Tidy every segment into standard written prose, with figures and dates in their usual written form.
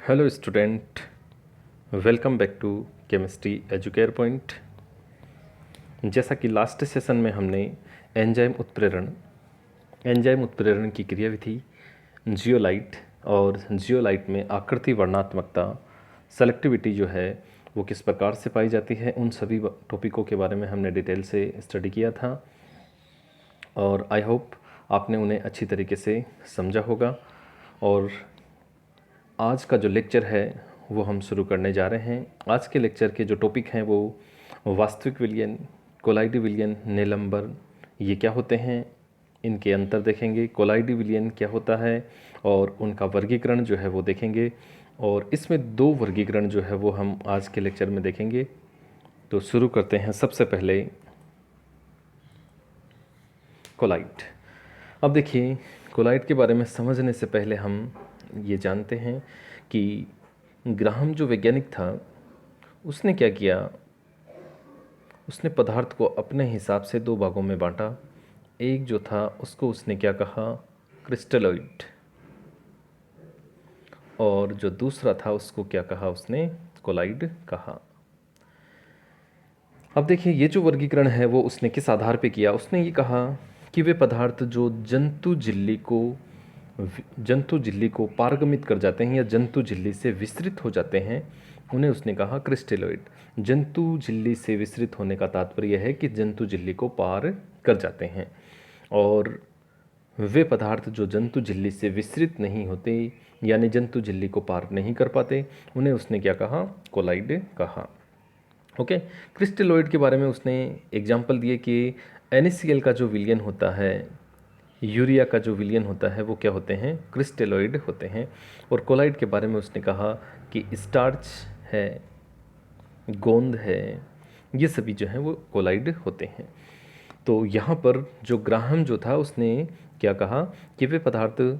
Hello student, welcome back to chemistry educare point. जैसा कि last session में हमने एंजाइम उत्प्रेरण की क्रियाविधि, जियोलाइट और जियोलाइट में आकृति वर्णात्मकता, सेलेक्टिविटी जो है वो किस प्रकार से पाई जाती है, उन सभी टॉपिकों के बारे में हमने डिटेल से स्टडी किया था और आई होप आपने उन्हें अच्छी तरीके से समझा होगा। और आज का जो लेक्चर है वो हम शुरू करने जा रहे हैं। आज के लेक्चर के जो टॉपिक हैं वो वास्तविक विलयन, कोलाइडी विलयन, निलंबन, ये क्या होते हैं, इनके अंतर देखेंगे। कोलाइडी विलयन क्या होता है और उनका वर्गीकरण जो है वो देखेंगे। और इसमें दो वर्गीकरण जो है वो हम आज के लेक्चर में देखेंगे। तो शुरू करते हैं। सबसे पहले कोलाइड। अब देखिए, कोलाइड के बारे में समझने से पहले हम ये जानते हैं कि ग्राहम जो वैज्ञानिक था उसने क्या किया, उसने पदार्थ को अपने हिसाब से दो भागों में बांटा। एक जो था उसको उसने क्या कहा, क्रिस्टलॉइड, और जो दूसरा था उसको क्या कहा, उसने कोलाइड कहा। अब देखिए, ये जो वर्गीकरण है वो उसने किस आधार पे किया। उसने ये कहा कि वे पदार्थ जो जंतु झिल्ली को पारगमित कर जाते हैं या जंतु झिल्ली से विस्तृत हो जाते हैं, उन्हें उसने कहा क्रिस्टेलॉइड। जंतु झिल्ली से विस्तृत होने का तात्पर्य है कि जंतु झिल्ली को पार कर जाते हैं। और वे पदार्थ जो जंतु झिल्ली से विस्तृत नहीं होते यानी जंतु झिल्ली को पार नहीं कर पाते, उन्हें उसने क्या कहा, कोलाइड कहा। ओके। क्रिस्टेलॉइड के बारे में उसने एग्जाम्पल दिए कि NaCl का जो विलयन होता है, यूरिया का जो विलयन होता है, वो क्या होते हैं, क्रिस्टेलॉइड होते हैं। और कोलाइड के बारे में उसने कहा कि स्टार्च है, गोंद है, ये सभी जो हैं वो कोलाइड होते हैं। तो यहाँ पर जो ग्राहम जो था उसने क्या कहा कि वे पदार्थ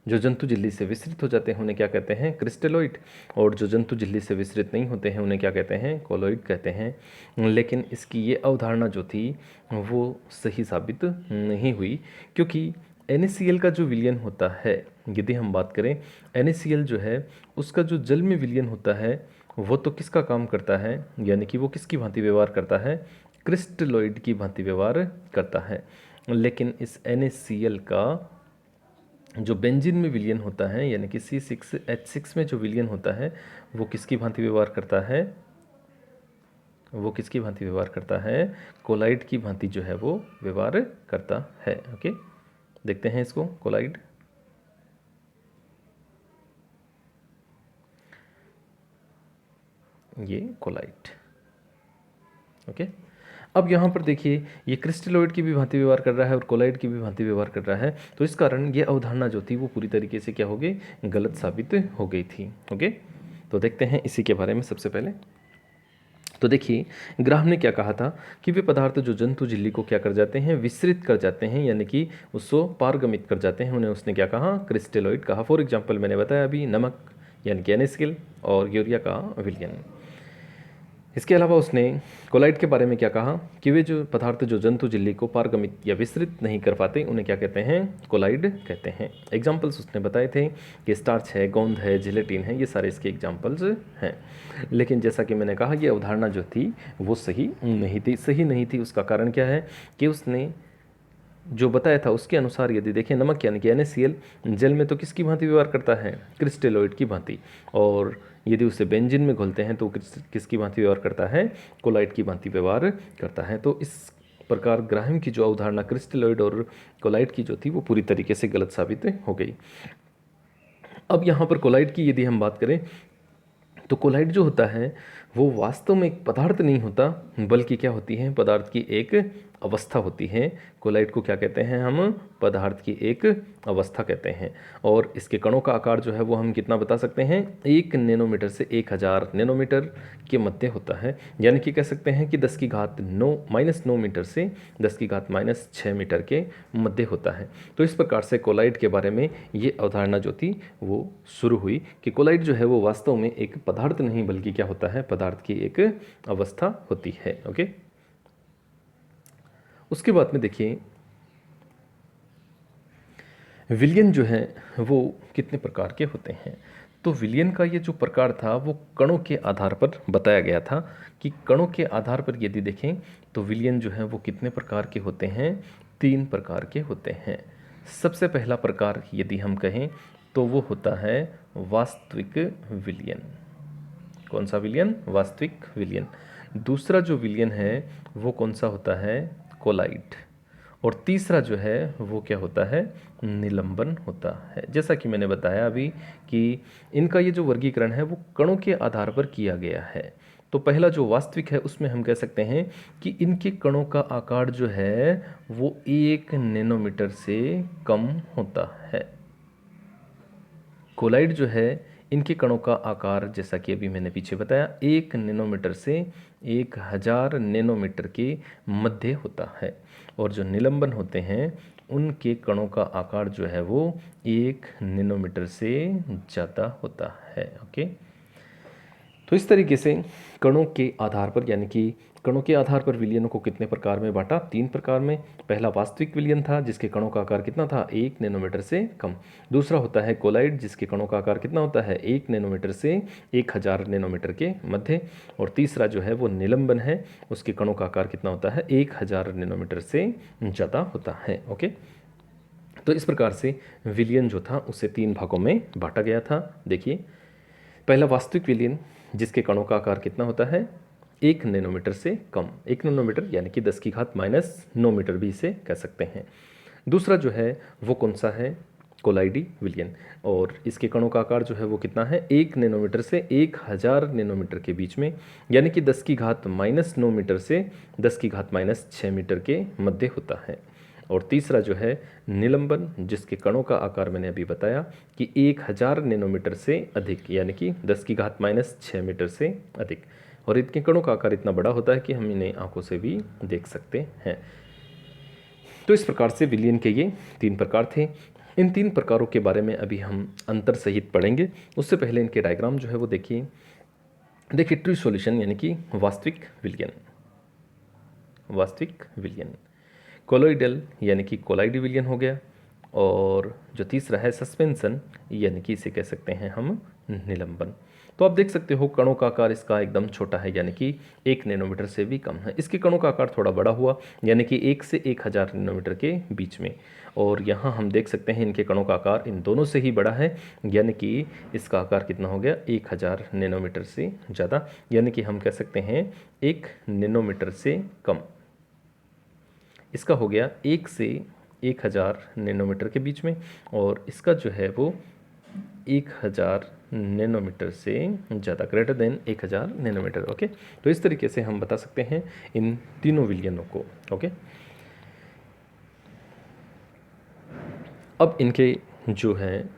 जो जंतु झिल्ली से विस्तृत हो जाते हैं उन्हें क्या कहते हैं, क्रिस्टेलॉइड, और जो जंतु झिल्ली से विस्तृत नहीं होते हैं उन्हें क्या कहते हैं, कोलॉइड कहते हैं। लेकिन इसकी ये अवधारणा जो थी वो सही साबित नहीं हुई, क्योंकि NaCl का जो विलयन होता है, यदि हम बात करें, NaCl जो है उसका जो जल में विलयन होता है वो तो किसका काम करता है, यानी कि वो किसकी भांति व्यवहार करता है, क्रिस्टेलॉइड की भांति व्यवहार करता है। लेकिन इस NaCl का जो बेंजीन में विलयन होता है यानी कि C6H6 में जो विलयन होता है वो किसकी भांति व्यवहार करता है, वो किसकी भांति व्यवहार करता है, कोलाइड की भांति जो है वो व्यवहार करता है। ओके, देखते हैं इसको, कोलाइड। ये कोलाइड। ओके। अब यहाँ पर देखिए, ये क्रिस्टलॉइड की भी भांति व्यवहार कर रहा है और कोलाइड की भी भांति व्यवहार कर रहा है। तो इस कारण ये अवधारणा जो थी वो पूरी तरीके से क्या हो गई, गलत साबित हो गई थी। ओके, तो देखते हैं इसी के बारे में। सबसे पहले तो देखिए, ग्राहम ने क्या कहा था कि वे पदार्थ जो जंतु झिल्ली को क्या कर जाते हैं, विस्तृत कर जाते हैं, यानी कि उसको पारगमित कर जाते हैं, उन्हें उसने क्या कहा, क्रिस्टेलॉइड कहा। फॉर एग्जाम्पल मैंने बताया अभी, नमक यानी कि NaCl और यूरिया का विलयन। इसके अलावा उसने कोलाइड के बारे में क्या कहा कि वे जो पदार्थ जो जंतु झिल्ली को पारगमित या विस्तृत नहीं कर पाते उन्हें क्या कहते हैं, कोलाइड कहते हैं। एग्जाम्पल्स उसने बताए थे कि स्टार्च है, गोंद है, जिलेटिन है, ये सारे इसके एग्जाम्पल्स हैं। लेकिन जैसा कि मैंने कहा, ये अवधारणा जो थी वो सही नहीं थी। उसका कारण क्या है कि उसने जो बताया था उसके अनुसार यदि देखें, नमक यानी कि NaCl जल में तो किसकी भांति व्यवहार करता है, क्रिस्टेलॉइड की भांति, और यदि उसे बेंजीन में घोलते हैं तो किसकी भांति व्यवहार करता है, कोलाइड की भांति व्यवहार करता है। तो इस प्रकार ग्राहम की जो अवधारणा क्रिस्टेलॉइड और कोलाइड की जो थी वो पूरी तरीके से गलत साबित हो गई। अब यहाँ पर कोलाइड की यदि हम बात करें तो कोलाइड जो होता है वो वास्तव में एक पदार्थ नहीं होता, बल्कि क्या होती है, पदार्थ की एक अवस्था होती है। कोलाइड को क्या कहते हैं हम, पदार्थ की एक अवस्था कहते हैं। और इसके कणों का आकार जो है वो हम कितना बता सकते हैं, 1 नैनोमीटर से 1000 नैनोमीटर के मध्य होता है। यानी कि कह सकते हैं कि 10⁻⁹ मीटर से 10⁻⁻⁶ मीटर के मध्य होता है। तो इस प्रकार से कोलाइड के बारे में ये अवधारणा जो थी वो शुरू हुई कि कोलाइड जो है वो वास्तव में एक पदार्थ नहीं बल्कि क्या होता है, पदार्थ की एक अवस्था होती है। ओके, उसके बाद में देखिए, विलयन जो है वो कितने प्रकार के होते हैं। तो विलयन का ये जो प्रकार था वो कणों के आधार पर बताया गया था कि कणों के आधार पर यदि देखें तो विलयन जो है वो कितने प्रकार के होते हैं, 3 प्रकार के होते हैं। सबसे पहला प्रकार यदि हम कहें तो वो होता है वास्तविक विलयन। कौन सा विलयन? वास्तविक विलयन। दूसरा जो विलयन है वो कौन सा होता है? कोलाइड। और तीसरा जो है वो क्या होता है? निलंबन होता है। जैसा कि मैंने बताया अभी कि इनका ये जो वर्गीकरण है वो कणों के आधार पर किया गया है। तो पहला जो वास्तविक है उसमें हम कह सकते हैं कि इनके कणों का आकार जो है वो 1 नैनोमीटर से कम होता है। कोलाइड जो है इनके कणों का आकार जैसा कि अभी मैंने पीछे बताया 1 नैनोमीटर से 1000 नैनोमीटर के मध्य होता है। और जो निलंबन होते हैं उनके कणों का आकार जो है वो 1 नैनोमीटर से ज़्यादा होता है। ओके, तो इस तरीके से कणों के आधार पर यानी कि कणों के आधार पर विलयनों को कितने प्रकार में बांटा? 3 प्रकार में। पहला वास्तविक विलयन था जिसके कणों का आकार कितना था? 1 नैनोमीटर से कम। दूसरा होता है कोलाइड जिसके कणों का आकार कितना होता है? 1 नैनोमीटर से 1000 नैनोमीटर के मध्य। और तीसरा जो है वो निलंबन है, उसके कणों का आकार कितना होता है? 1000 नैनोमीटर से ज़्यादा होता है। ओके, तो इस प्रकार से विलयन जो था उसे 3 भागों में बांटा गया था। देखिए, पहला वास्तविक विलयन जिसके कणों का आकार कितना होता है? 1 नैनोमीटर से कम। 1 नैनोमीटर यानी कि 10⁻⁹ मीटर भी इसे कह सकते हैं। दूसरा जो है वो कौन सा है? कोलाइडी विलयन। और इसके कणों का आकार जो है वो कितना है? 1 नैनोमीटर से 1000 नैनोमीटर के बीच में, यानी कि 10⁻⁹ मीटर से 10⁻⁶ मीटर के मध्य होता है। और तीसरा जो है निलंबन जिसके कणों का आकार मैंने अभी बताया कि 1000 नैनोमीटर से अधिक, यानी कि 10⁻⁶ मीटर से अधिक। और इनके कणों का आकार इतना बड़ा होता है कि हम इन्हें आंखों से भी देख सकते हैं। तो इस प्रकार से विलयन के ये 3 प्रकार थे। इन 3 प्रकारों के बारे में अभी हम अंतर सहित पढ़ेंगे। उससे पहले इनके डायग्राम जो है वो देखिए। ट्रू सॉल्यूशन यानी कि वास्तविक विलयन। वास्तविक विलयन। कोलोइडल यानी कि कोलाइडी विलयन हो गया। और जो तीसरा है सस्पेंशन यानी कि इसे कह सकते हैं हम निलंबन। तो आप देख सकते हो कणों का आकार इसका एकदम छोटा है, यानी कि 1 नैनोमीटर से भी कम है। इसके कणों का आकार थोड़ा बड़ा हुआ, यानी कि 1 से 1000 नैनोमीटर के बीच में। और यहाँ हम देख सकते हैं इनके कणों का आकार इन दोनों से ही बड़ा है, यानी कि इसका आकार कितना हो गया? 1000 नैनोमीटर से ज़्यादा, यानी कि हम कह सकते हैं 1 नैनोमीटर से कम। इसका हो गया 1 से 1000 नैनोमीटर के बीच में। और इसका जो है वो 1000 नैनोमीटर से ज़्यादा, ग्रेटर देन 1000 नैनोमीटर। ओके, तो इस तरीके से हम बता सकते हैं इन तीनों विलयनों को। ओके, अब इनके जो है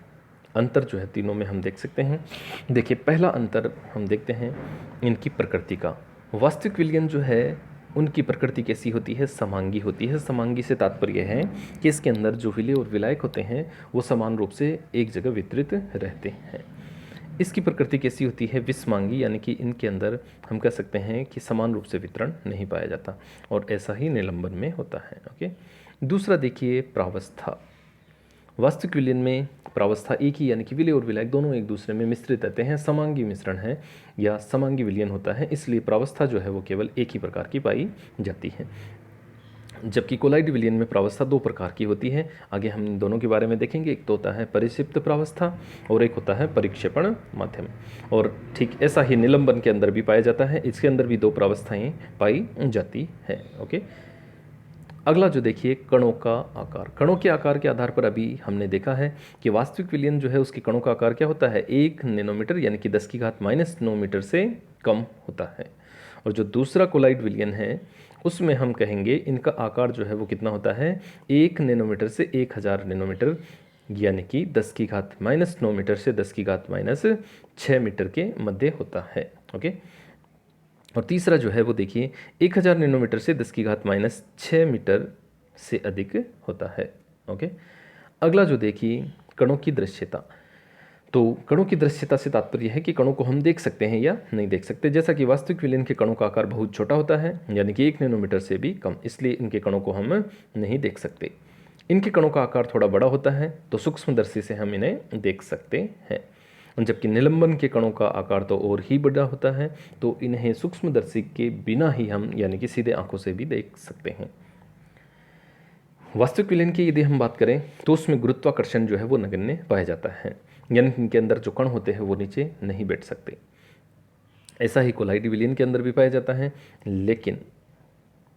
अंतर जो है तीनों में हम देख सकते हैं। देखिए, पहला अंतर हम देखते हैं इनकी प्रकृति का। वास्तविक विलयन जो है उनकी प्रकृति कैसी होती है? समांगी होती है। समांगी से तात्पर्य है कि इसके अंदर जो विलय और विलायक होते हैं वो समान रूप से एक जगह वितरित रहते हैं। इसकी प्रकृति कैसी होती है? विषमांगी, यानी कि इनके अंदर हम कह सकते हैं कि समान रूप से वितरण नहीं पाया जाता। और ऐसा ही निलंबन में होता है। ओके, दूसरा देखिए प्रावस्था। वास्तविक विलयन में प्रावस्था एक ही, यानी कि विलय और विलायक दोनों एक दूसरे में मिश्रित रहते हैं। समांगी मिश्रण है या समांगी विलयन होता है, इसलिए प्रावस्था जो है वो केवल एक ही प्रकार की पाई जाती है। जबकि कोलाइड विलयन में प्रावस्था 2 प्रकार की होती है। आगे हम इन दोनों के बारे में देखेंगे। एक तो होता है परिक्षिप्त प्रावस्था और एक होता है परिक्षेपण माध्यम। और ठीक ऐसा ही निलंबन के अंदर भी पाया जाता है। इसके अंदर भी 2 प्रावस्थाएं पाई जाती है। ओके, अगला जो देखिए कणों का आकार। कणों के आकार के आधार पर अभी हमने देखा है कि वास्तविक विलयन जो है उसके कणों का आकार क्या होता है? 1 नैनोमीटर यानी कि 10⁻⁹ मीटर से कम होता है। और जो दूसरा कोलाइड विलयन है उसमें हम कहेंगे इनका आकार जो है वो कितना होता है? 1 नैनोमीटर से 1000 नैनोमीटर, यानी कि 10⁻⁹ मीटर से 10⁻⁶ मीटर के मध्य होता है। ओके, और तीसरा जो है वो देखिए 1000 नैनोमीटर से 10⁻⁶ मीटर से अधिक होता है। ओके, अगला जो देखिए कणों की दृश्यता। तो कणों की दृश्यता से तात्पर्य है कि कणों को हम देख सकते हैं या नहीं देख सकते। जैसा कि वास्तविक विलयन के कणों का आकार बहुत छोटा होता है, यानी कि 1 नैनोमीटर से भी कम, इसलिए इनके कणों को हम नहीं देख सकते। इनके कणों का आकार थोड़ा बड़ा होता है तो सूक्ष्मदर्शी से हम इन्हें देख सकते हैं, जबकि निलंबन के कणों का आकार तो और ही बड़ा होता है, तो इन्हें सूक्ष्मदर्शी के बिना ही हम यानी कि सीधे आंखों से भी देख सकते हैं। वास्तविक विलयन की यदि हम बात करें तो उसमें गुरुत्वाकर्षण जो है वो नगण्य पाया जाता है, यानी इनके अंदर जो कण होते हैं वो नीचे नहीं बैठ सकते। ऐसा ही कोलाइडी विलयन के अंदर भी पाया जाता है, लेकिन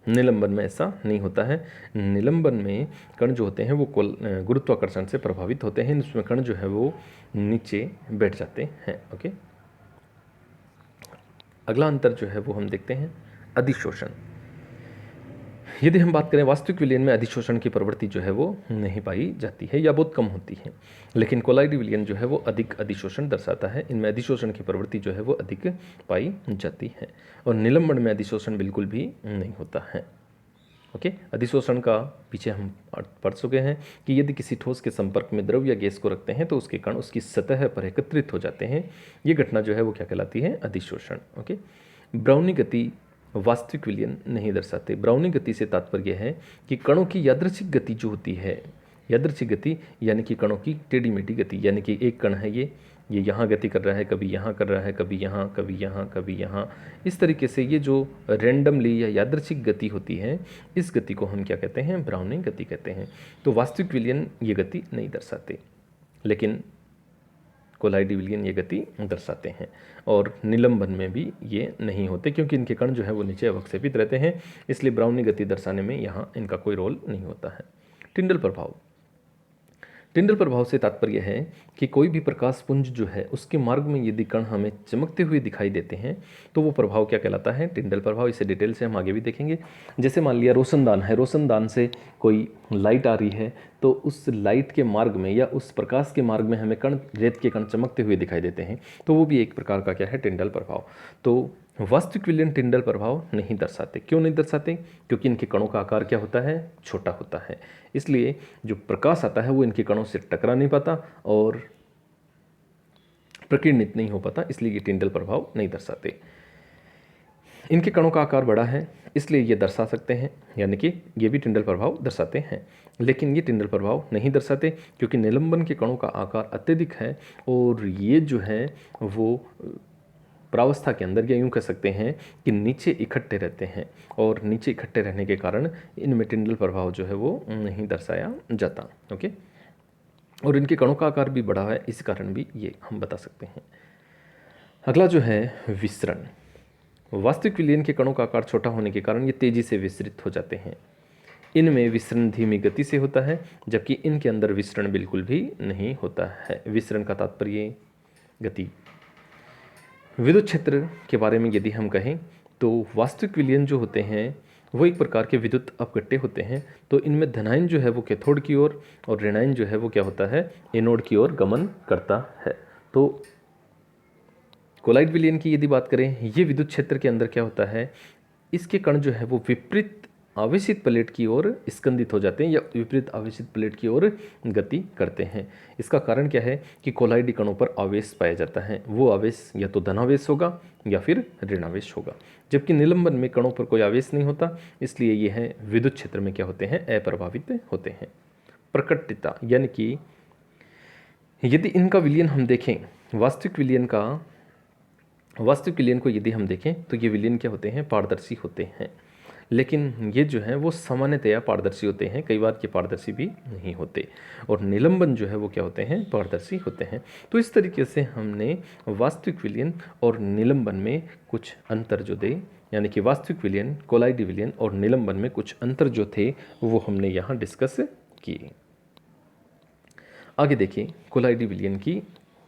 निलंबन में ऐसा नहीं होता है। निलंबन में कण जो होते हैं वो गुरुत्वाकर्षण से प्रभावित होते हैं, इसमें कण जो है वो नीचे बैठ जाते हैं। ओके, अगला अंतर जो है वो हम देखते हैं अधिशोषण। यदि हम बात करें वास्तविक विलयन में अधिशोषण की प्रवृत्ति जो है वो नहीं पाई जाती है या बहुत कम होती है, लेकिन कोलाइडी विलयन जो है वो अधिक अधिशोषण दर्शाता है। इनमें अधिशोषण की प्रवृत्ति जो है वो अधिक पाई जाती है, और निलंबन में अधिशोषण बिल्कुल भी नहीं होता है। ओके, अधिशोषण का पीछे हम पढ़ चुके हैं कि यदि किसी ठोस के संपर्क में द्रव या गैस को रखते हैं तो उसके कण उसकी सतह पर एकत्रित हो जाते हैं। ये घटना जो है वो क्या कहलाती है? अधिशोषण। ओके, ब्राउनी गति वास्तविक विलयन नहीं दर्शाते। ब्राउनी गति से तात्पर्य है कि कणों की यादृच्छिक गति जो होती है, यादृच्छिक गति यानी कि कणों की टेढ़ी मेढ़ी गति, यानी कि एक कण है ये यहाँ गति कर रहा है, कभी यहाँ कर रहा है, कभी यहाँ, कभी यहाँ, कभी यहाँ, इस तरीके से ये जो रैंडमली या यादृच्छिक गति होती है, इस गति को हम क्या कहते हैं? ब्राउनिंग गति कहते हैं। तो वास्तविक विलयन ये गति नहीं दर्शाते, लेकिन कोलाइडी विलयन ये गति दर्शाते हैं, और निलंबन में भी ये नहीं होते क्योंकि इनके कण जो है वो नीचे अवक्षेपित रहते हैं, इसलिए ब्राउनी गति दर्शाने में यहाँ इनका कोई रोल नहीं होता है। टिंडल प्रभाव। टिंडल प्रभाव से तात्पर्य है कि कोई भी प्रकाश पुंज जो है उसके मार्ग में यदि कण हमें चमकते हुए दिखाई देते हैं तो वो प्रभाव क्या कहलाता है? टिंडल प्रभाव। इसे डिटेल से हम आगे भी देखेंगे। जैसे मान लिया रोशनदान है, रोशनदान से कोई लाइट आ रही है तो उस लाइट के मार्ग में या उस प्रकाश के मार्ग में हमें कण, रेत के कण चमकते हुए दिखाई देते हैं, तो वो भी एक प्रकार का क्या है? टिंडल प्रभाव। तो वास्तविक विलयन टिंडल प्रभाव नहीं दर्शाते। क्यों नहीं दर्शाते? क्योंकि इनके कणों का आकार क्या होता है? छोटा होता है, इसलिए जो प्रकाश आता है वो इनके कणों से टकरा नहीं पाता और प्रकीर्णित नहीं हो पाता, इसलिए ये टिंडल प्रभाव नहीं दर्शाते। इनके कणों का आकार बड़ा है इसलिए ये दर्शा सकते हैं, यानी कि ये भी टिंडल प्रभाव दर्शाते हैं, लेकिन ये टिंडल प्रभाव नहीं दर्शाते क्योंकि निलंबन के कणों का आकार अत्यधिक है और ये जो है वो प्रावस्था के अंदर, या यूँ कह सकते हैं कि नीचे इकट्ठे रहते हैं, और नीचे इकट्ठे रहने के कारण इनमें टिंडल प्रभाव जो है वो नहीं दर्शाया जाता। ओके, और इनके कणों का आकार भी बड़ा है, इस कारण भी ये हम बता सकते हैं। अगला जो है विसरण। वास्तविक विलयन के कणों का आकार छोटा होने के कारण ये तेजी से विसरित हो जाते हैं। इनमें विसरण धीमी गति से होता है, जबकि इनके अंदर विसरण बिल्कुल भी नहीं होता है। विसरण का तात्पर्य गति। विद्युत क्षेत्र के बारे में यदि हम कहें तो वास्तविक विलयन जो होते हैं वो एक प्रकार के विद्युत अपघट्य होते हैं। तो इनमें धनायन जो है वो कैथोड की ओर और ऋणायन जो है वो क्या होता है? एनोड की ओर गमन करता है। तो कोलाइड विलयन की यदि बात करें, ये विद्युत क्षेत्र के अंदर क्या होता है? इसके कण जो है वो विपरीत आवेशित प्लेट की ओर स्कंदित हो जाते हैं या विपरीत आवेशित प्लेट की ओर गति करते हैं। इसका कारण क्या है कि कोलाइडी कणों पर आवेश पाया जाता है। वो आवेश या तो धनावेश होगा या फिर ऋणावेश होगा, जबकि निलंबन में कणों पर कोई आवेश नहीं होता, इसलिए ये है विद्युत क्षेत्र में क्या होते हैं? अप्रभावित होते हैं। प्रकटता, यानी कि यदि इनका विलयन हम देखें, वास्तविक विलयन को यदि हम देखें तो ये विलयन क्या होते हैं? पारदर्शी होते हैं, लेकिन ये जो है वो सामान्यतया पारदर्शी होते हैं, कई बार ये पारदर्शी भी नहीं होते, और निलंबन जो है वो क्या होते हैं? पारदर्शी होते हैं। तो इस तरीके से हमने वास्तविक विलयन और निलंबन में कुछ अंतर जो दे, यानी कि वास्तविक विलयन, कोलाइडी विलयन और निलंबन में कुछ अंतर जो थे वो हमने यहाँ डिस्कस किए। आगे देखिए कोलाइडी विलयन की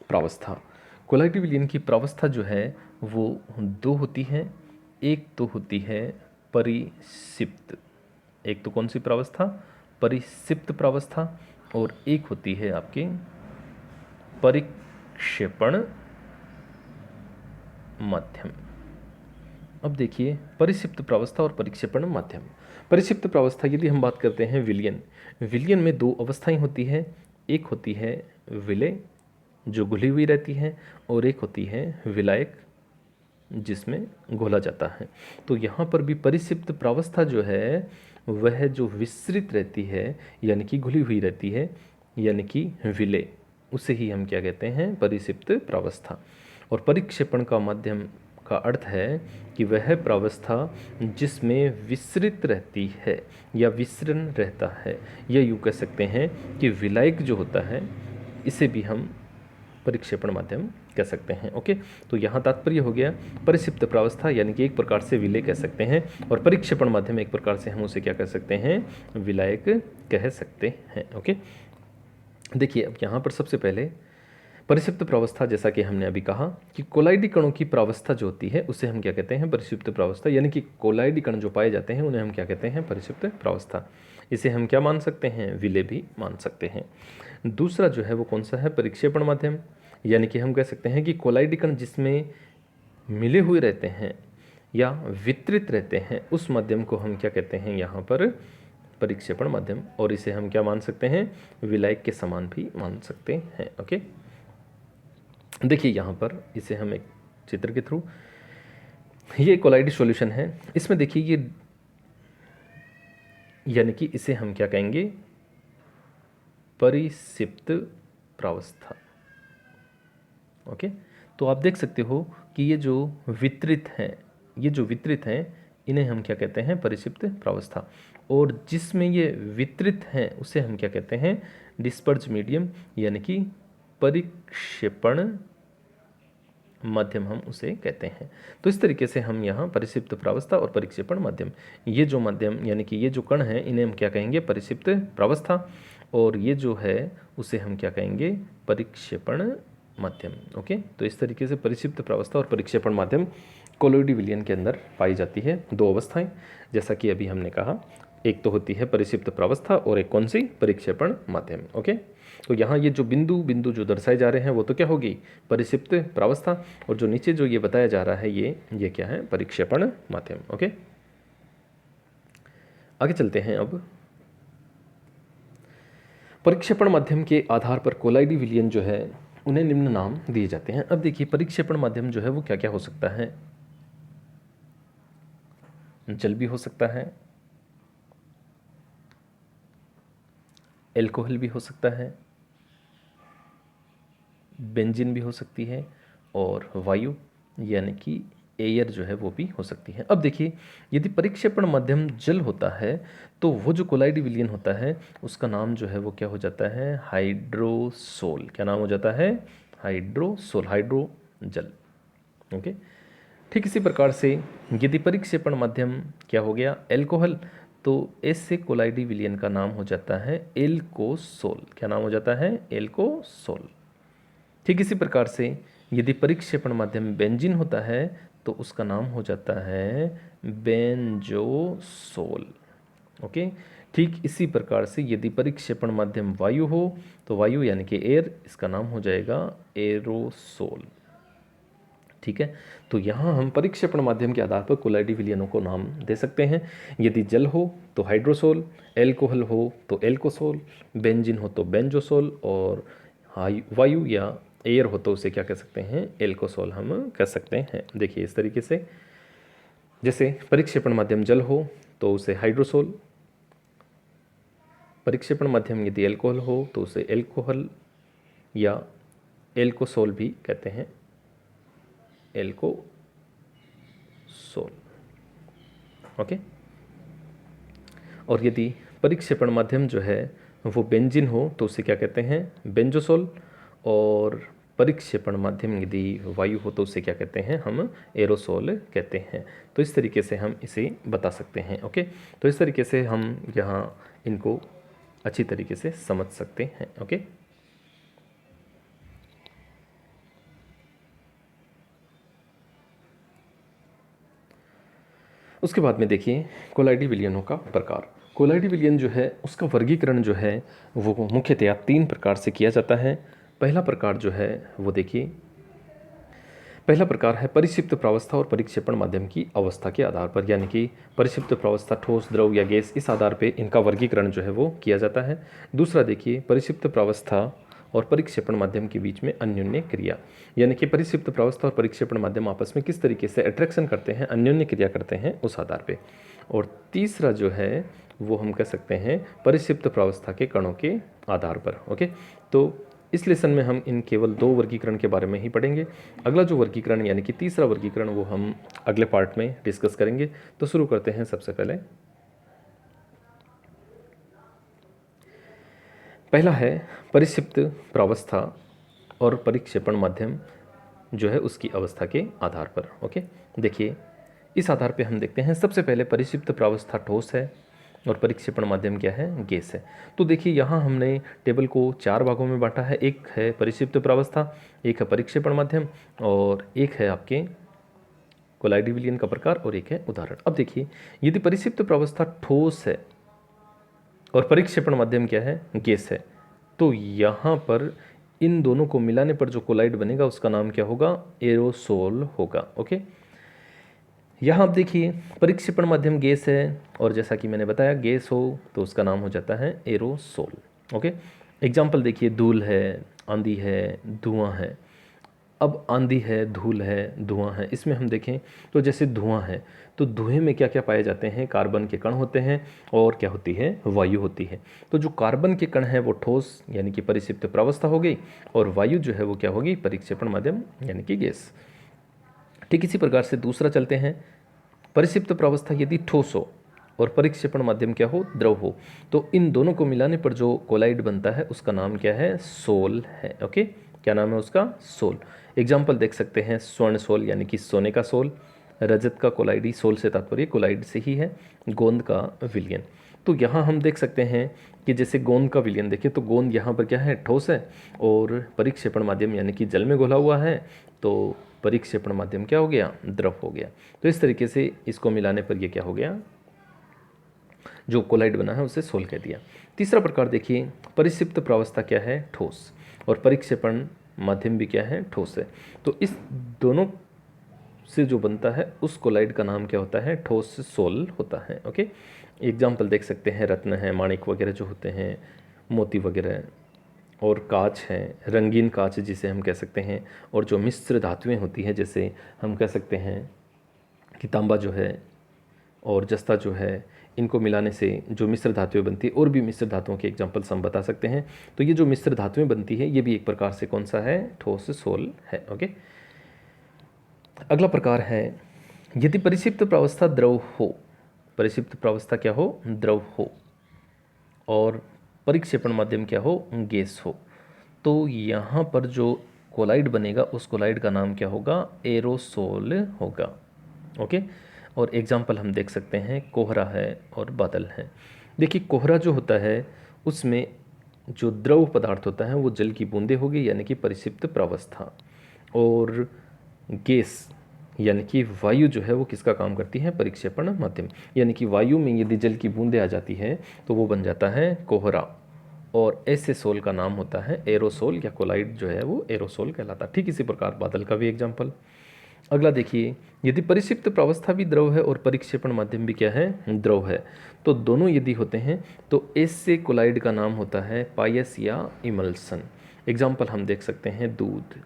प्रावस्था। कोलाइडी विलयन की प्रावस्था जो है वो दो होती है। एक तो होती है परिसिप्त, एक तो कौन सी प्रावस्था? परिसिप्त प्रावस्था, और एक होती है आपके परिक्षेपण माध्यम। अब देखिए परिसिप्त प्रावस्था और परिक्षेपण माध्यम। परिसिप्त प्रावस्था यदि हम बात करते हैं विलयन में दो अवस्थाएं होती है। एक होती है विलय जो घुली हुई रहती है, और एक होती है विलायक जिसमें घोला जाता है। तो यहाँ पर भी परिसिप्त प्रावस्था जो है वह जो विस्तृत रहती है यानी कि घुली हुई रहती है यानी कि विलय, उसे ही हम क्या कहते हैं? परिक्षिप्त प्रावस्था। और परिक्षेपण का माध्यम का अर्थ है कि वह प्रावस्था जिसमें विस्तृत रहती है या विसरण रहता है, या यूँ कह सकते हैं कि विलायक जो होता है इसे भी हम परिक्षेपण माध्यम कह सकते हैं। ओके, तो यहाँ तात्पर्य हो गया परिक्षिप्त प्रावस्था यानी कि एक प्रकार से विलय कह सकते हैं, और परिक्षेपण माध्यम एक प्रकार से हम उसे क्या कह सकते हैं? विलायक कह सकते हैं। ओके, देखिए अब यहाँ पर सबसे पहले परिक्षिप्त प्रावस्था, जैसा कि हमने अभी कहा कि कोलाइडी कणों की प्रावस्था जो होती है उसे हम क्या कहते हैं? परिक्षिप्त प्रावस्था, यानी कि कोलाइडी कण जो पाए जाते हैं उन्हें हम क्या कहते हैं? परिक्षिप्त प्रावस्था। इसे हम क्या मान सकते हैं? विलय भी मान सकते हैं। दूसरा जो है वो कौन सा है? परिक्षेपण माध्यम, यानी कि हम कह सकते हैं कि कोलाइडी कण जिसमें मिले हुए रहते हैं या वितरित रहते हैं उस माध्यम को हम क्या कहते हैं? यहाँ पर परिक्षेपण माध्यम, और इसे हम क्या मान सकते हैं? विलायक के समान भी मान सकते हैं। ओके, देखिए यहाँ पर इसे हम एक चित्र के थ्रू, ये कोलाइडी सॉल्यूशन है, इसमें देखिए ये, यानी कि इसे हम क्या कहेंगे? परिक्षिप्त प्रावस्था। ओके, तो आप देख सकते हो कि ये जो वितरित हैं इन्हें हम क्या कहते हैं? परिक्षिप्त प्रावस्था। और जिसमें ये वितरित हैं उसे हम क्या कहते हैं? डिस्पर्ज मीडियम, यानी कि परिक्षेपण माध्यम हम उसे कहते हैं। तो इस तरीके से हम यहाँ परिक्षिप्त प्रावस्था और परिक्षेपण माध्यम, ये जो माध्यम यानी कि ये जो कण हैं इन्हें हम क्या कहेंगे? परिक्षिप्त प्रावस्था, और ये जो है उसे हम क्या कहेंगे? परिक्षेपण माध्यम। ओके, तो इस तरीके से परिक्षिप्त प्रावस्था और परिक्षेपण माध्यम कोलोइडी विलयन के अंदर पाई जाती है। दो अवस्थाएं, जैसा कि अभी हमने कहा, एक तो होती है परिक्षिप्त प्रावस्था और एक कौन सी? परिक्षेपण माध्यम। ओके, तो यहाँ ये जो बिंदु जो दर्शाए जा रहे हैं वो तो क्या होगी? परिक्षिप्त प्रावस्था, और जो नीचे जो ये बताया जा रहा है ये क्या है? परिक्षेपण माध्यम। ओके, आगे चलते हैं। अब परिक्षेपण माध्यम के आधार पर कोलाइडी विलयन जो है उन्हें निम्न नाम दिए जाते हैं। अब देखिए परिक्षेपण माध्यम जो है वो क्या क्या हो सकता है? जल भी हो सकता है, एल्कोहल भी हो सकता है, बेंजीन भी हो सकती है, और वायु यानी कि एयर जो है वो भी हो सकती है। अब देखिए यदि परिक्षेपण माध्यम जल होता है तो वो जो कोलाइडी विलयन होता है उसका नाम जो है वो क्या हो जाता है? हाइड्रोसोल। क्या नाम हो जाता है? हाइड्रोसोल, हाइड्रो जल। ओके, ठीक इसी प्रकार से यदि परिक्षेपण माध्यम क्या हो गया? एल्कोहल, तो ऐसे कोलाइडी विलयन का नाम हो जाता है एल्कोसोल। क्या नाम हो जाता है? एल्कोसोल। ठीक इसी प्रकार से यदि परिक्षेपण माध्यम बेंजीन होता है तो उसका नाम हो जाता है बेंजोसोल। ओके, ठीक इसी प्रकार से यदि परिक्षेपण माध्यम वायु हो तो वायु यानी कि एयर, इसका नाम हो जाएगा एरोसोल। ठीक है, तो यहाँ हम परिक्षेपण माध्यम के आधार पर कोलाइडी विलयनों को नाम दे सकते हैं। यदि जल हो तो हाइड्रोसोल, एल्कोहल हो तो एल्कोसोल, बेंजीन हो तो बेंजोसोल, और वायु या एयर हो तो उसे क्या कह सकते हैं? एल्कोसोल हम कह सकते हैं। देखिए इस तरीके से, जैसे परिक्षेपण माध्यम जल हो तो उसे हाइड्रोसोल, परिक्षेपण माध्यम यदि एल्कोहल हो तो उसे एल्कोहल या एल्कोसोल भी कहते हैं, एल्कोसोल। ओके, और यदि परिक्षेपण माध्यम जो है वो बेंजीन हो तो उसे क्या कहते हैं? बेंजोसोल, और परिक्षेपण माध्यम यदि वायु हो तो उसे क्या कहते हैं? हम एरोसोल कहते हैं। तो इस तरीके से हम इसे बता सकते हैं। ओके, तो इस तरीके से हम यहाँ इनको अच्छी तरीके से समझ सकते हैं। ओके, उसके बाद में देखिए कोलाइडी विलयनों का प्रकार। कोलाइडी विलयन जो है उसका वर्गीकरण जो है वो मुख्यतया 3 प्रकार से किया जाता है। पहला प्रकार जो है वो देखिए, पहला प्रकार है परिक्षिप्त प्रावस्था और परिक्षेपण माध्यम की अवस्था के आधार पर, यानी कि परिक्षिप्त प्रावस्था ठोस, द्रव या गैस, इस आधार पे इनका वर्गीकरण जो है वो किया जाता है। दूसरा देखिए परिक्षिप्त प्रावस्था और परिक्षेपण माध्यम के बीच में अन्योन्य क्रिया, यानी कि परिक्षिप्त प्रावस्था और परिक्षेपण माध्यम आपस में किस तरीके से अट्रैक्शन करते हैं, अन्योन्य क्रिया करते हैं, उस आधार पे। और तीसरा जो है वो हम कह सकते हैं परिक्षिप्त प्रावस्था के कणों के आधार पर। ओके, तो इस लेसन में हम इन केवल 2 वर्गीकरण के बारे में ही पढ़ेंगे। अगला जो वर्गीकरण यानी कि तीसरा वर्गीकरण वो हम अगले पार्ट में डिस्कस करेंगे। तो शुरू करते हैं। सबसे पहला है परिक्षिप्त प्रावस्था और परिक्षेपण माध्यम जो है उसकी अवस्था के आधार पर। ओके, देखिए इस आधार पे हम देखते हैं। सबसे पहले परिक्षिप्त प्रावस्था ठोस है और परिक्षेपण माध्यम क्या है, गैस है। तो देखिए यहाँ हमने टेबल को 4 भागों में बांटा है। एक है परिक्षिप्त प्रावस्था, एक है परिक्षेपण माध्यम और एक है आपके कोलाइडी विलयन का प्रकार और एक है उदाहरण। अब देखिए यदि परिक्षिप्त प्रावस्था ठोस है और परिक्षेपण माध्यम क्या है, गैस है, तो यहाँ पर इन दोनों को मिलाने पर जो कोलाइड बनेगा उसका नाम क्या होगा, एरोसोल होगा। ओके, यहाँ आप देखिए परिक्षेपण माध्यम गैस है और जैसा कि मैंने बताया गैस हो तो उसका नाम हो जाता है एरोसोल। ओके, एग्जाम्पल देखिए, धूल है, आंधी है, धुआं है। अब आंधी है, धूल है, धुआं है, इसमें हम देखें तो जैसे धुआं है तो धुएं में क्या क्या पाए जाते हैं, कार्बन के कण होते हैं और क्या होती है, वायु होती है। तो जो कार्बन के कण है वो ठोस यानी कि परिक्षिप्त प्रावस्था हो गई और वायु जो है वो क्या होगी, परिक्षेपण माध्यम यानी कि गैस। ठीक इसी प्रकार से दूसरा चलते हैं। परिक्षिप्त प्रावस्था यदि ठोस हो और परिक्षेपण माध्यम क्या हो, द्रव हो, तो इन दोनों को मिलाने पर जो कोलाइड बनता है उसका नाम क्या है, सोल है। ओके, क्या नाम है उसका, सोल। एग्जाम्पल देख सकते हैं, स्वर्ण सोल यानी कि सोने का सोल, रजत का कोलाइडी, सोल से तात्पर्य कोलाइड से ही है, गोंद का विलयन। तो यहाँ हम देख सकते हैं कि जैसे गोंद का विलयन देखिए तो गोंद यहाँ पर क्या है, ठोस है और परिक्षेपण माध्यम यानी कि जल में घुला हुआ है, तो परिक्षेपण माध्यम क्या हो गया, द्रव हो गया। तो इस तरीके से इसको मिलाने पर यह क्या हो गया, जो कोलाइड बना है उसे सोल कह दिया। तीसरा प्रकार देखिए, परिक्षिप्त प्रावस्था क्या है, ठोस, और परिक्षेपण माध्यम भी क्या है, ठोस है। तो इस दोनों से जो बनता है उस कोलाइड का नाम क्या होता है, ठोस सोल होता है। ओके, एग्जाम्पल देख सकते हैं, रत्न है, माणिक वगैरह जो होते हैं, मोती वगैरह, और कांच है, रंगीन कांच जिसे हम कह सकते हैं, और जो मिश्र धातुएं होती हैं जैसे हम कह सकते हैं कि तांबा जो है और जस्ता जो है, इनको मिलाने से जो मिश्र धातुएं बनती है, और भी मिश्र धातुओं के एग्जाम्पल्स हम बता सकते हैं। तो ये जो मिश्र धातुएं बनती है ये भी एक प्रकार से कौन सा है, ठोस सोल है। ओके, अगला प्रकार है, यदि परिक्षिप्त प्रावस्था द्रव हो, परिक्षिप्त प्रावस्था क्या हो, द्रव हो, और परिक्षेपण माध्यम क्या हो, गैस हो, तो यहाँ पर जो कोलाइड बनेगा उस कोलाइड का नाम क्या होगा, एरोसोल होगा। ओके, और एग्जाम्पल हम देख सकते हैं, कोहरा है और बादल है। देखिए कोहरा जो होता है उसमें जो द्रव पदार्थ होता है वो जल की बूंदें होगी यानी कि परिक्षिप्त प्रावस्था, और गैस यानी कि वायु जो है वो किसका काम करती है, परिक्षेपण माध्यम, यानी कि वायु में यदि जल की बूंदें आ जाती हैं तो वो बन जाता है कोहरा, और ऐसे सोल का नाम होता है एरोसोल, या कोलाइड जो है वो एरोसोल कहलाता है। ठीक इसी प्रकार बादल का भी एग्जाम्पल। अगला देखिए, यदि परिक्षिप्त प्रावस्था भी द्रव है और परिक्षेपण माध्यम भी क्या है, द्रव है, तो दोनों यदि होते हैं तो ऐसे कोलाइड का नाम होता है पायस या इमल्सन। एग्जाम्पल हम देख सकते हैं, दूध।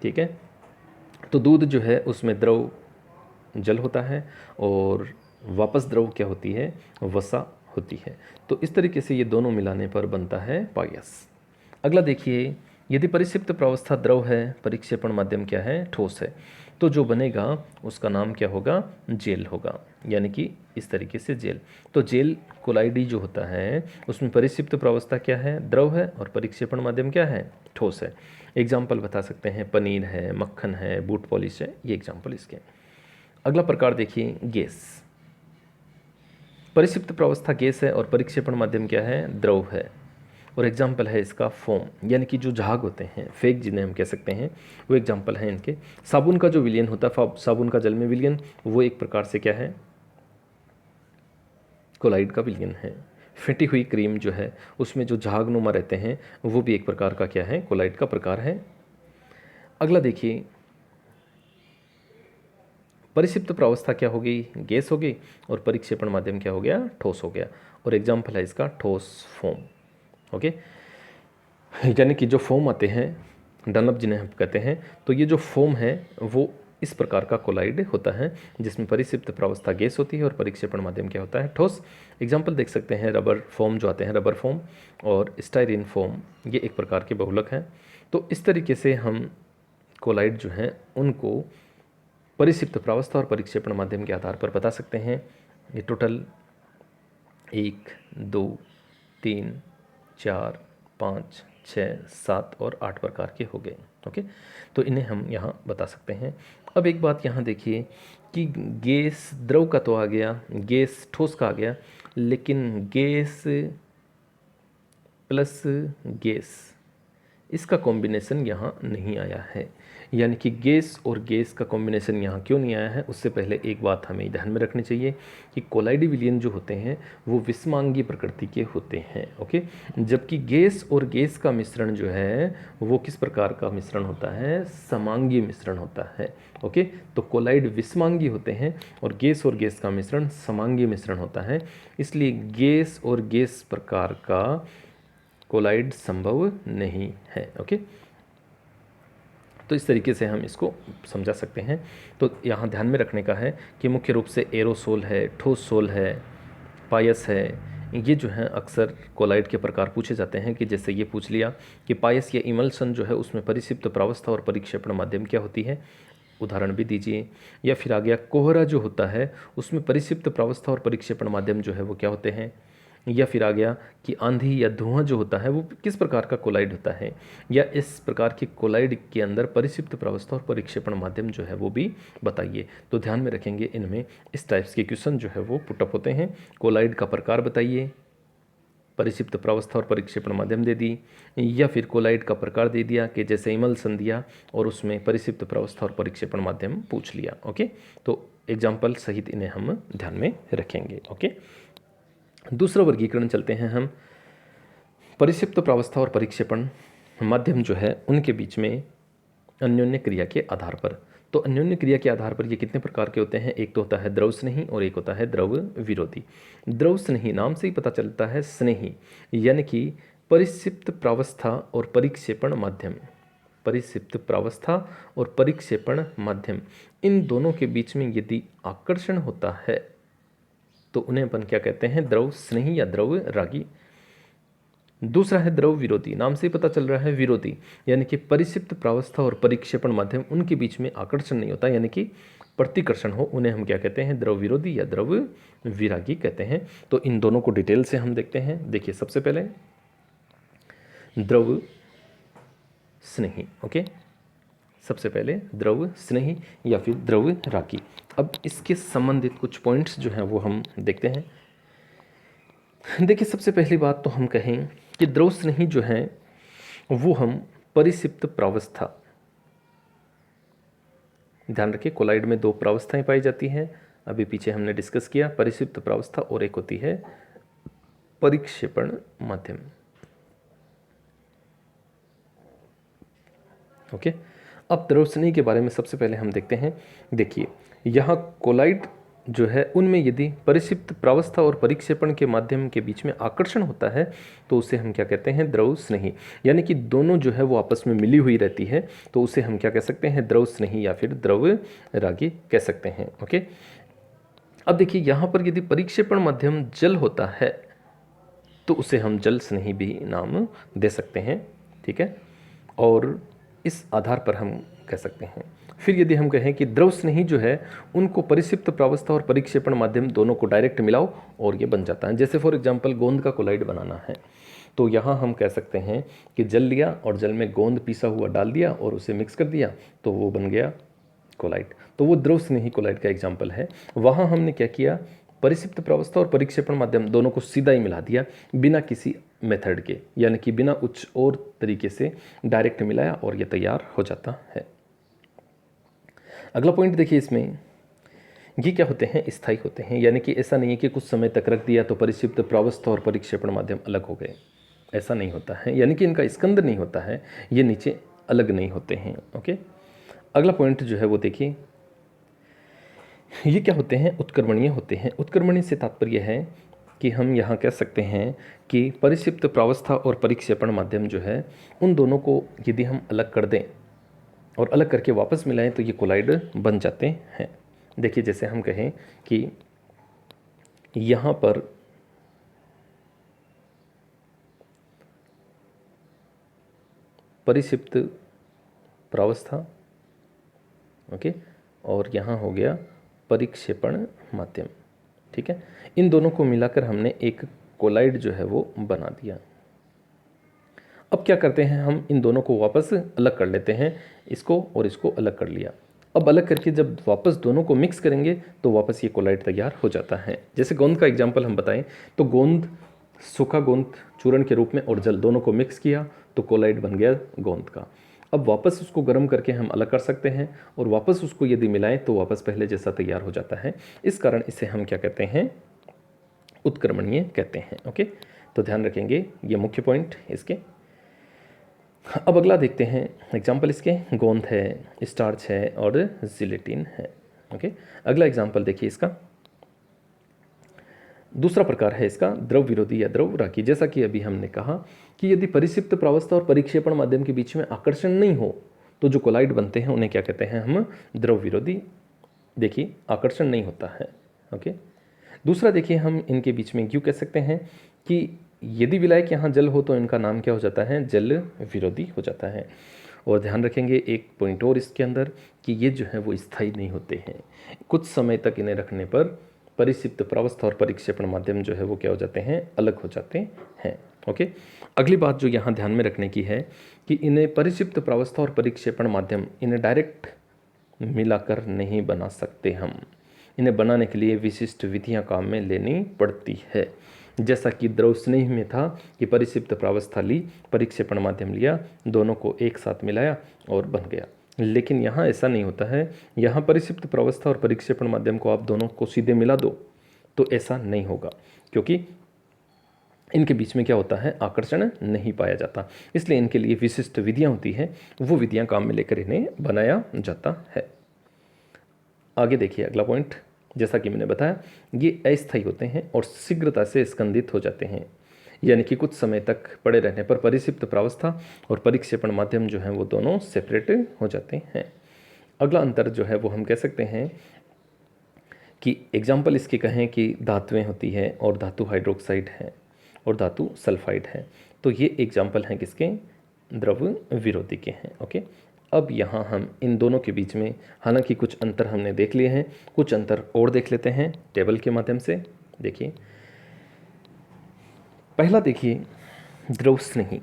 ठीक है, तो दूध जो है उसमें द्रव जल होता है और वापस द्रव क्या होती है, वसा होती है। तो इस तरीके से ये दोनों मिलाने पर बनता है पायस। अगला देखिए, यदि परिक्षिप्त प्रावस्था द्रव है, परिक्षेपण माध्यम क्या है, ठोस है, तो जो बनेगा उसका नाम क्या होगा, जेल होगा, यानी कि इस तरीके से जेल। तो जेल कोलाइडी जो होता है उसमें परिक्षिप्त प्रावस्था क्या है, द्रव है, और परिक्षेपण माध्यम क्या है, ठोस है। एग्जाम्पल बता सकते हैं, पनीर है, मक्खन है, बूट पॉलिश है, ये एग्जाम्पल इसके। अगला प्रकार देखिए, गैस। परिक्षिप्त प्रावस्था गैस है और परिक्षेपण माध्यम क्या है, द्रव है, और एग्जाम्पल है इसका फोम, यानी कि जो झाग होते हैं, फेक जिन्हें हम कह सकते हैं, वो एग्जाम्पल है इनके। साबुन का जो विलयन होता है, साबुन का जल में विलयन, वो एक प्रकार से क्या है, कोलाइड का विलयन है। फेंटी हुई क्रीम जो है उसमें जो झागनुमा रहते हैं वो भी एक प्रकार का क्या है, कोलाइड का प्रकार है। अगला देखिए, परिक्षिप्त प्रावस्था क्या हो गई, गैस हो गई, और परिक्षेपण माध्यम क्या हो गया, ठोस हो गया, और एग्जाम्पल है इसका ठोस फोम। ओके, यानी कि जो फोम आते हैं डनअप जिन्हें हम कहते हैं, तो ये जो फोम है वो इस प्रकार का कोलाइड होता है जिसमें परिक्षिप्त प्रावस्था गैस होती है और परिक्षेपण माध्यम क्या होता है, ठोस। एग्जाम्पल देख सकते हैं रबर फोम जो आते हैं, रबर फोम और स्टाइरिन फोम, ये एक प्रकार के बहुलक हैं। तो इस तरीके से हम कोलाइड जो हैं उनको परिक्षिप्त प्रावस्था और परिक्षेपण माध्यम के आधार पर बता सकते हैं। ये टोटल 1 2 3 4 5 6 7 और 8 प्रकार के हो गए। ओके, तो इन्हें हम यहाँ बता सकते हैं। अब एक बात यहाँ देखिए कि गैस द्रव का तो आ गया, गैस ठोस का आ गया, लेकिन गैस प्लस गैस इसका कॉम्बिनेशन यहाँ नहीं आया है। यानी कि गैस और गैस का कॉम्बिनेशन यहाँ क्यों नहीं आया है, उससे पहले एक बात हमें ध्यान में रखनी चाहिए कि कोलाइडी विलयन जो होते हैं वो विषमांगी प्रकृति के होते हैं। ओके, जबकि गैस और गैस का मिश्रण जो है वो किस प्रकार का मिश्रण होता है, समांगी मिश्रण होता है। ओके, तो कोलाइड विषमांगी होते हैं और गैस का मिश्रण समांगी मिश्रण होता है, इसलिए गैस और गैस प्रकार का कोलाइड संभव नहीं है। ओके, तो इस तरीके से हम इसको समझा सकते हैं। तो यहाँ ध्यान में रखने का है कि मुख्य रूप से एरोसोल है, ठोस सोल है, पायस है, ये जो है अक्सर कोलाइड के प्रकार पूछे जाते हैं। कि जैसे ये पूछ लिया कि पायस या इमल्सन जो है उसमें परिक्षिप्त प्रावस्था और परिक्षेपण माध्यम क्या होती है, उदाहरण भी दीजिए। या फिर आ गया कोहरा जो होता है उसमें परिक्षिप्त प्रावस्था और परिक्षेपण माध्यम जो है वो क्या होते हैं। या फिर आ गया कि आंधी या धुआं जो होता है वो किस प्रकार का कोलाइड होता है, या इस प्रकार के कोलाइड के अंदर परिक्षिप्त प्रावस्था और परिक्षेपण माध्यम जो है वो भी बताइए। तो ध्यान में रखेंगे, इनमें इस टाइप्स के क्वेश्चन जो है वो पुटअप होते हैं। कोलाइड का प्रकार बताइए, परिक्षिप्त प्रावस्था और परिक्षेपण माध्यम दे दी, या फिर कोलाइड का प्रकार दे दिया कि जैसे इमल्सन दिया और उसमें परिक्षिप्त प्रावस्था और परिक्षेपण माध्यम पूछ लिया। ओके, तो एग्जाम्पल सहित इन्हें हम ध्यान में रखेंगे। ओके, दूसरा वर्गीकरण चलते हैं हम। परिक्षिप्त प्रावस्था और परिक्षेपण माध्यम जो है उनके बीच में अन्योन्य क्रिया के आधार पर। तो अन्योन्य क्रिया के आधार पर ये कितने प्रकार के होते हैं, एक तो होता है द्रव स्नेही और एक होता है द्रव विरोधी। द्रव स्नेही नाम से ही पता चलता है स्नेही, यानी कि परिक्षिप्त प्रावस्था और परिक्षेपण माध्यम, परिक्षिप्त प्रावस्था और परिक्षेपण माध्यम इन दोनों के बीच में यदि आकर्षण होता है तो उन्हें अपन क्या कहते हैं, द्रव स्नेही या द्रव रागी। दूसरा है द्रव विरोधी, नाम से ही पता चल रहा है विरोधी, यानी कि परिक्षिप्त प्रावस्था और परिक्षेपण माध्यम उनके बीच में आकर्षण नहीं होता, यानी कि प्रतिकर्षण हो, उन्हें हम क्या कहते हैं, द्रव विरोधी या द्रव विरागी कहते हैं। तो इन दोनों को डिटेल से हम देखते हैं। देखिए सबसे पहले द्रव स्नेही। ओके, सबसे पहले द्रव स्नेही या फिर द्रव रागी। अब इसके संबंधित कुछ पॉइंट्स जो हैं वो हम देखते हैं। देखिए सबसे पहली बात तो हम कहें कि द्रव स्नेही जो हैं वो हम परिक्षिप्त प्रावस्था, ध्यान रखिए कोलाइड में 2 प्रावस्थाएं पाई जाती हैं, अभी पीछे हमने डिस्कस किया, परिक्षिप्त प्रावस्था और एक होती है परिक्षेपण माध्यम। ओके, अब द्रव स्नेही के बारे में सबसे पहले हम देखते हैं। देखिए यहाँ कोलाइड जो है उनमें यदि परिक्षिप्त प्रावस्था और परिक्षेपण के माध्यम के बीच में आकर्षण होता है तो उसे हम क्या कहते हैं, द्रव स्नेही, यानी कि दोनों जो है वो आपस में मिली हुई रहती है, तो उसे हम क्या कह सकते हैं, द्रव स्नेही या फिर द्रव रागी कह सकते हैं। ओके, अब देखिए यहाँ पर यदि परिक्षेपण माध्यम जल होता है तो उसे हम जल स्नेही भी नाम दे सकते हैं। ठीक है, और इस आधार पर हम कह सकते हैं। फिर यदि हम कहें कि द्रव स्नेही जो है उनको परिक्षिप्त प्रावस्था और परिक्षेपण माध्यम दोनों को डायरेक्ट मिलाओ और ये बन जाता है। जैसे फॉर एग्जांपल गोंद का कोलाइड बनाना है तो यहाँ हम कह सकते हैं कि जल लिया और जल में गोंद पीसा हुआ डाल दिया और उसे मिक्स कर दिया तो वो बन गया कोलाइड। तो वो द्रव स्नेही कोलाइड का एग्जाम्पल है। वहाँ हमने क्या किया, परिक्षिप्त प्रावस्था और परिक्षेपण माध्यम दोनों को सीधा ही मिला दिया बिना किसी मेथड के, यानी कि बिना कुछ और तरीके से डायरेक्ट मिलाया और ये तैयार हो जाता है। अगला पॉइंट देखिए, इसमें ये क्या होते हैं, स्थायी होते हैं, यानी कि ऐसा नहीं है कि कुछ समय तक रख दिया तो परिक्षिप्त प्रावस्था और परिक्षेपण माध्यम अलग हो गए, ऐसा नहीं होता है, यानी कि इनका स्कंद नहीं होता है, ये नीचे अलग नहीं होते हैं। ओके, अगला पॉइंट जो है वो देखिए, ये क्या होते हैं, उत्क्रमणीय होते हैं। उत्क्रमणीय से तात्पर्य है कि हम यहाँ कह सकते हैं कि परिक्षिप्त प्रावस्था और परिक्षेपण माध्यम जो है उन दोनों को यदि हम अलग कर दें और अलग करके वापस मिलाएं तो ये कोलाइड बन जाते हैं। देखिए जैसे हम कहें कि यहाँ पर परिक्षिप्त प्रावस्था, ओके, और यहाँ हो गया परिक्षेपण माध्यम, ठीक है। इन दोनों को मिलाकर हमने एक कोलाइड जो है वो बना दिया। अब क्या करते हैं, हम इन दोनों को वापस अलग कर लेते हैं, इसको और इसको अलग कर लिया। अब अलग करके जब वापस दोनों को मिक्स करेंगे तो वापस ये कोलाइड तैयार हो जाता है। जैसे गोंद का एग्जाम्पल हम बताएं तो गोंद, सूखा गोंद चूर्ण के रूप में और जल दोनों को मिक्स किया तो कोलाइड बन गया गोंद का। अब वापस उसको गर्म करके हम अलग कर सकते हैं और वापस उसको यदि मिलाएं तो वापस पहले जैसा तैयार हो जाता है। इस कारण इसे हम क्या कहते हैं, उत्क्रमणीय कहते हैं। ओके, तो ध्यान रखेंगे ये मुख्य पॉइंट इसके। अब अगला देखते हैं एग्जाम्पल इसके, गोंद है, स्टार्च है और जिलेटिन है। ओके, अगला एग्जाम्पल देखिए इसका। दूसरा प्रकार है इसका द्रव विरोधी या द्रव राखी। जैसा कि अभी हमने कहा कि यदि परिक्षिप्त प्रावस्था और परिक्षेपण माध्यम के बीच में आकर्षण नहीं हो तो जो कोलाइड बनते हैं उन्हें क्या कहते हैं हम, द्रव विरोधी। देखिए आकर्षण नहीं होता है। ओके, दूसरा देखिए हम इनके बीच में यूँ कह सकते हैं कि यदि विलायक यहाँ जल हो तो इनका नाम क्या हो जाता है, जल विरोधी हो जाता है। और ध्यान रखेंगे एक पॉइंट और इसके अंदर कि ये जो है वो स्थायी नहीं होते हैं, कुछ समय तक इन्हें रखने पर परिक्षिप्त प्रावस्था और परिक्षेपण माध्यम जो है वो क्या हो जाते हैं, अलग हो जाते हैं। ओके, अगली बात जो यहाँ ध्यान में रखने की है कि इन्हें परिक्षिप्त प्रावस्था और परिक्षेपण माध्यम इन्हें डायरेक्ट मिलाकर नहीं बना सकते हम। इन्हें बनाने के लिए विशिष्ट विधियाँ काम में लेनी पड़ती है। जैसा कि द्रव स्नेह में था कि परिक्षिप्त प्रावस्था ली, परिक्षेपण माध्यम लिया, दोनों को एक साथ मिलाया और बन गया। लेकिन यहाँ ऐसा नहीं होता है। यहाँ परिक्षिप्त प्रावस्था और परिक्षेपण माध्यम को आप दोनों को सीधे मिला दो तो ऐसा नहीं होगा, क्योंकि इनके बीच में क्या होता है, आकर्षण नहीं पाया जाता। इसलिए इनके लिए विशिष्ट विधियाँ होती हैं, वो विधियाँ काम में लेकर इन्हें बनाया जाता है। आगे देखिए अगला पॉइंट, जैसा कि मैंने बताया ये अस्थायी होते हैं और शीघ्रता से स्कंदित हो जाते हैं, यानी कि कुछ समय तक पड़े रहने पर परिक्षिप्त प्रावस्था और परिक्षेपण माध्यम जो हैं वो दोनों सेपरेट हो जाते हैं। अगला अंतर जो है वो हम कह सकते हैं कि एग्जाम्पल इसके कहें कि धातुएं होती है और धातु हाइड्रोक्साइड है और धातु सल्फाइड है, तो ये एग्जाम्पल हैं किसके, द्रव विरोधी के हैं। ओके, अब यहाँ हम इन दोनों के बीच में हालांकि कुछ अंतर हमने देख लिए हैं, कुछ अंतर और देख लेते हैं टेबल के माध्यम से। देखिए पहला देखिए द्रव स्नेही।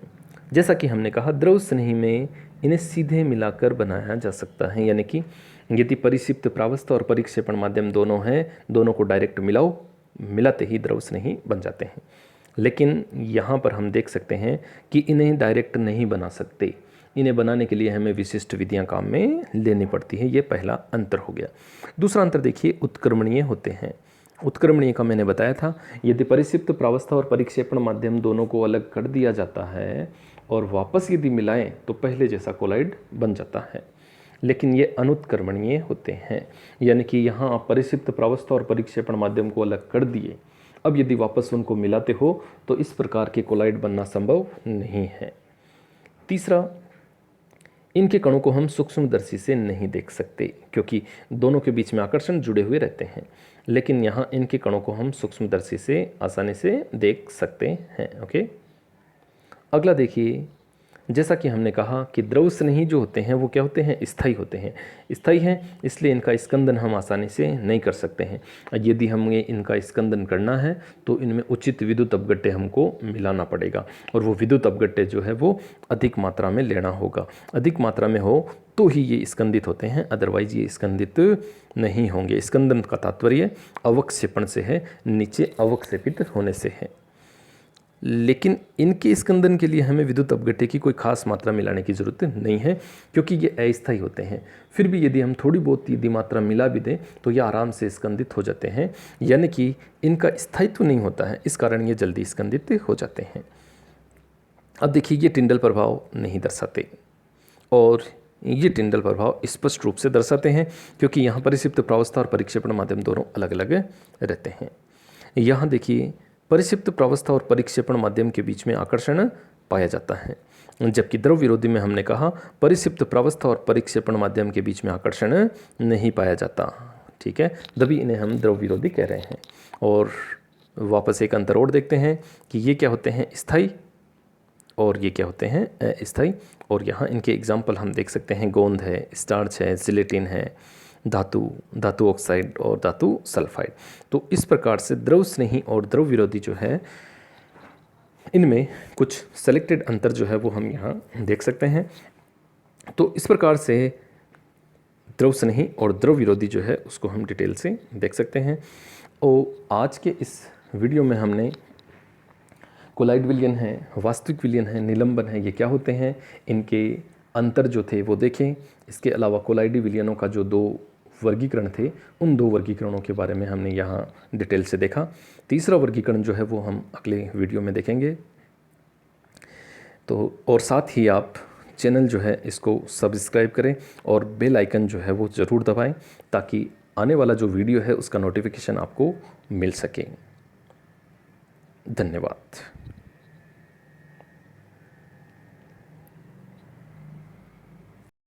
जैसा कि हमने कहा द्रव स्नेही में इन्हें सीधे मिलाकर बनाया जा सकता है, यानी कि यदि परिक्षिप्त प्रावस्था और परिक्षेपण माध्यम दोनों हैं, दोनों को डायरेक्ट मिलाओ, मिलाते ही द्रव स्नेही बन जाते हैं। लेकिन यहाँ पर हम देख सकते हैं कि इन्हें डायरेक्ट नहीं बना सकते, इन्हें बनाने के लिए हमें विशिष्ट विधियाँ काम में लेनी पड़ती है। ये पहला अंतर हो गया। दूसरा अंतर देखिए उत्क्रमणीय होते हैं। उत्क्रमणीय का मैंने बताया था, यदि परिक्षिप्त प्रावस्था और परिक्षेपण माध्यम दोनों को अलग कर दिया जाता है और वापस यदि मिलाएं तो पहले जैसा कोलाइड बन जाता है। लेकिन ये अनुत्क्रमणीय होते हैं, यानी कि यहाँ आप परिक्षिप्त प्रावस्था और परिक्षेपण माध्यम को अलग कर दिए, अब यदि वापस उनको मिलाते हो तो इस प्रकार के कोलाइड बनना संभव नहीं है। तीसरा, इनके कणों को हम सूक्ष्मदर्शी से नहीं देख सकते क्योंकि दोनों के बीच में आकर्षण जुड़े हुए रहते हैं, लेकिन यहाँ इनके कणों को हम सूक्ष्मदर्शी से आसानी से देख सकते हैं। ओके, अगला देखिए, जैसा कि हमने कहा कि द्रव स्नेही जो होते हैं वो क्या होते हैं, स्थायी होते हैं। स्थायी हैं इसलिए इनका स्कंदन हम आसानी से नहीं कर सकते हैं। यदि हमें इनका स्कंदन करना है तो इनमें उचित विद्युत अपघट्य हमको मिलाना पड़ेगा और वो विद्युत अपघट्य जो है वो अधिक मात्रा में लेना होगा। अधिक मात्रा में हो तो ही ये स्कंदित होते हैं, अदरवाइज ये स्कंदित नहीं होंगे। स्कंदन का तात्पर्य अवक्षेपण से है, नीचे अवक्षेपित होने से है। लेकिन इनके स्कंदन के लिए हमें विद्युत अपघट्य की कोई खास मात्रा मिलाने की ज़रूरत नहीं है क्योंकि ये अस्थायी होते हैं। फिर भी यदि हम थोड़ी बहुत यदि मात्रा मिला भी दें तो ये आराम से स्कंदित हो जाते हैं, यानी कि इनका स्थायित्व नहीं होता है, इस कारण ये जल्दी स्कंदित हो जाते हैं। अब देखिए ये टिंडल प्रभाव नहीं दर्शाते और ये टिंडल प्रभाव स्पष्ट रूप से दर्शाते हैं क्योंकि यहाँ परिक्षिप्त प्रावस्था और परिक्षेपण माध्यम दोनों अलग अलग रहते हैं। यहाँ देखिए परिक्षिप्त प्रावस्था और परिक्षेपण माध्यम के बीच में आकर्षण पाया जाता है, जबकि द्रव विरोधी में हमने कहा परिक्षिप्त प्रावस्था और परिक्षेपण माध्यम के बीच में आकर्षण नहीं पाया जाता। ठीक है, तभी इन्हें हम द्रव विरोधी कह रहे हैं। और वापस एक अंतर और देखते हैं कि ये क्या होते हैं, स्थायी, और ये क्या होते हैं, अस्थायी। और यहाँ इनके एग्जाम्पल हम देख सकते हैं, गोंद है, स्टार्च है, जिलेटिन है, धातु ऑक्साइड और धातु सल्फाइड। तो इस प्रकार से द्रव स्नेही और द्रव विरोधी जो है, इनमें कुछ सेलेक्टेड अंतर जो है वो हम यहाँ देख सकते हैं। तो इस प्रकार से द्रव स्नेही और द्रव विरोधी जो है उसको हम डिटेल से देख सकते हैं। और आज के इस वीडियो में हमने कोलाइड विलयन है, वास्तविक विलयन है, निलंबन है, ये क्या होते हैं, इनके अंतर जो थे वो देखें। इसके अलावा कोलाइडी विलयनों का जो 2 वर्गीकरण थे, उन 2 वर्गीकरणों के बारे में हमने यहाँ डिटेल से देखा। तीसरा वर्गीकरण जो है वो हम अगले वीडियो में देखेंगे। तो और साथ ही आप चैनल जो है इसको सब्सक्राइब करें और बेल आइकन जो है वो ज़रूर दबाएं, ताकि आने वाला जो वीडियो है उसका नोटिफिकेशन आपको मिल सके। धन्यवाद।